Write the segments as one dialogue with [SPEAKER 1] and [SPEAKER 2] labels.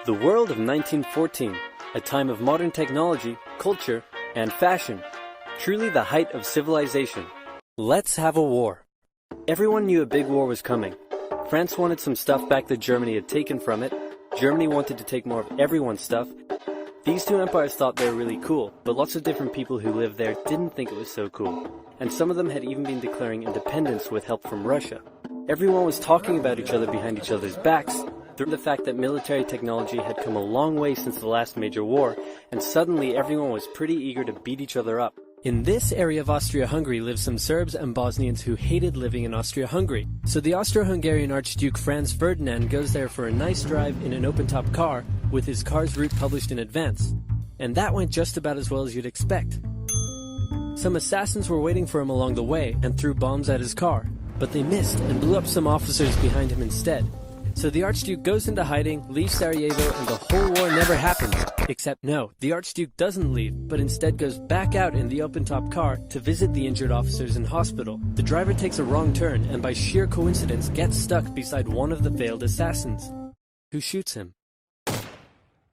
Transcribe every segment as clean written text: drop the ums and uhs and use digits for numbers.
[SPEAKER 1] The world of 1914, a time of modern technology, culture, and fashion. Truly the height of civilization. Let's have a war. Everyone knew a big war was coming. France wanted some stuff back that Germany had taken from it. Germany wanted to take more of everyone's stuff. These two empires thought they were really cool, but lots of different people who lived there didn't think it was so cool. And some of them had even been declaring independence with help from Russia. Everyone was talking about each other behind each other's backs, through the fact that military technology had come a long way since the last major war, and suddenly everyone was pretty eager to beat each other up. In this area of Austria-Hungary live some Serbs and Bosnians who hated living in Austria-Hungary. So the Austro-Hungarian Archduke Franz Ferdinand goes there for a nice drive in an open-top car with his car's route published in advance. And that went just about as well as you'd expect. Some assassins were waiting for him along the way and threw bombs at his car, but they missed and blew up some officers behind him instead. So the Archduke goes into hiding, leaves Sarajevo, and the whole war never happens. Except no, the Archduke doesn't leave, but instead goes back out in the open-top car to visit the injured officers in hospital. The driver takes a wrong turn and by sheer coincidence gets stuck beside one of the failed assassins, who shoots him.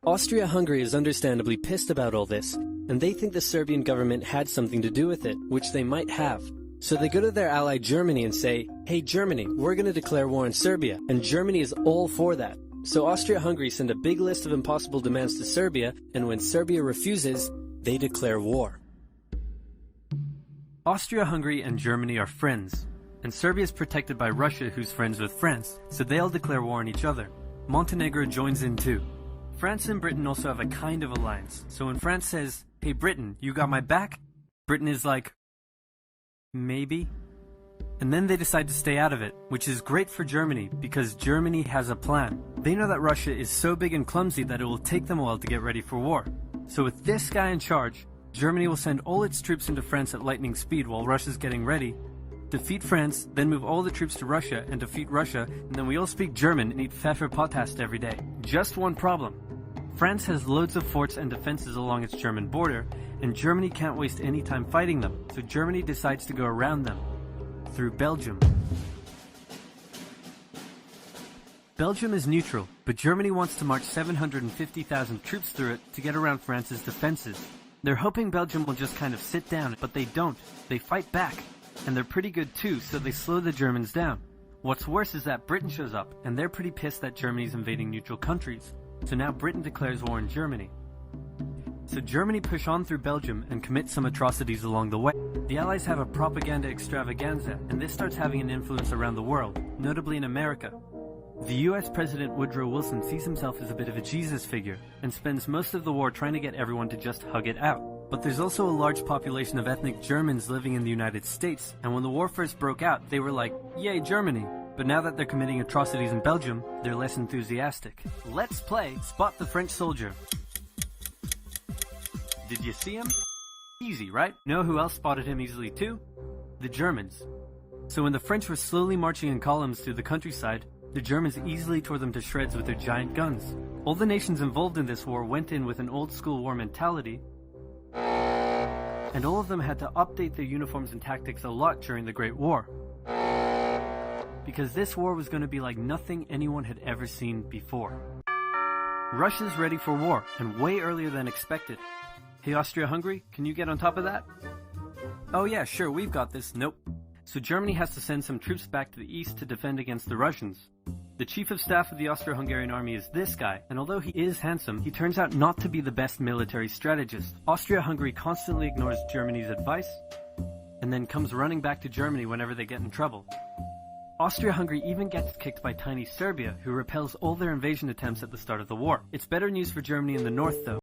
[SPEAKER 1] Austria-Hungary is understandably pissed about all this, and they think the Serbian government had something to do with it, which they might have. So they go to their ally Germany and say, "Hey Germany, we're going to declare war on Serbia," and Germany is all for that. So Austria-Hungary send a big list of impossible demands to Serbia, and when Serbia refuses, they declare war. Austria-Hungary and Germany are friends, and Serbia is protected by Russia, who's friends with France, so they all declare war on each other. Montenegro joins in too. France and Britain also have a kind of alliance, so when France says, "Hey Britain, you got my back?" Britain is like, maybe. And then they decide to stay out of it, which is great for Germany because Germany has a plan. They know that Russia is so big and clumsy that it will take them a while to get ready for war. So with this guy in charge, Germany will send all its troops into France at lightning speed while Russia's getting ready, defeat France, then move all the troops to Russia and defeat Russia, and then we all speak German and eat Pfefferpottast every day. Just one problem. France has loads of forts and defenses along its German border, and Germany can't waste any time fighting them, so Germany decides to go around them, through Belgium. Belgium is neutral, but Germany wants to march 750,000 troops through it to get around France's defenses. They're hoping Belgium will just kind of sit down, but they don't. They fight back, and they're pretty good too, so they slow the Germans down. What's worse is that Britain shows up, and they're pretty pissed that Germany's invading neutral countries. So now Britain declares war on Germany. So Germany push on through Belgium and commit some atrocities along the way. The Allies have a propaganda extravaganza, and this starts having an influence around the world, notably in America. The US President Woodrow Wilson sees himself as a bit of a Jesus figure, and spends most of the war trying to get everyone to just hug it out. But there's also a large population of ethnic Germans living in the United States, and when the war first broke out, they were like, "Yay, Germany!" But now that they're committing atrocities in Belgium, they're less enthusiastic. Let's play Spot the French Soldier. Did you see him? Easy, right? Know who else spotted him easily too? The Germans. So when the French were slowly marching in columns through the countryside, the Germans easily tore them to shreds with their giant guns. All the nations involved in this war went in with an old-school war mentality, and all of them had to update their uniforms and tactics a lot during the Great War. Because this war was going to be like nothing anyone had ever seen before. Russia's ready for war, and way earlier than expected. Hey Austria-Hungary, can you get on top of that? Oh yeah, sure, we've got this. Nope. So Germany has to send some troops back to the east to defend against the Russians. The chief of staff of the Austro-Hungarian army is this guy, and although he is handsome, he turns out not to be the best military strategist. Austria-Hungary constantly ignores Germany's advice, and then comes running back to Germany whenever they get in trouble. Austria-Hungary even gets kicked by tiny Serbia, who repels all their invasion attempts at the start of the war. It's better news for Germany in the north though.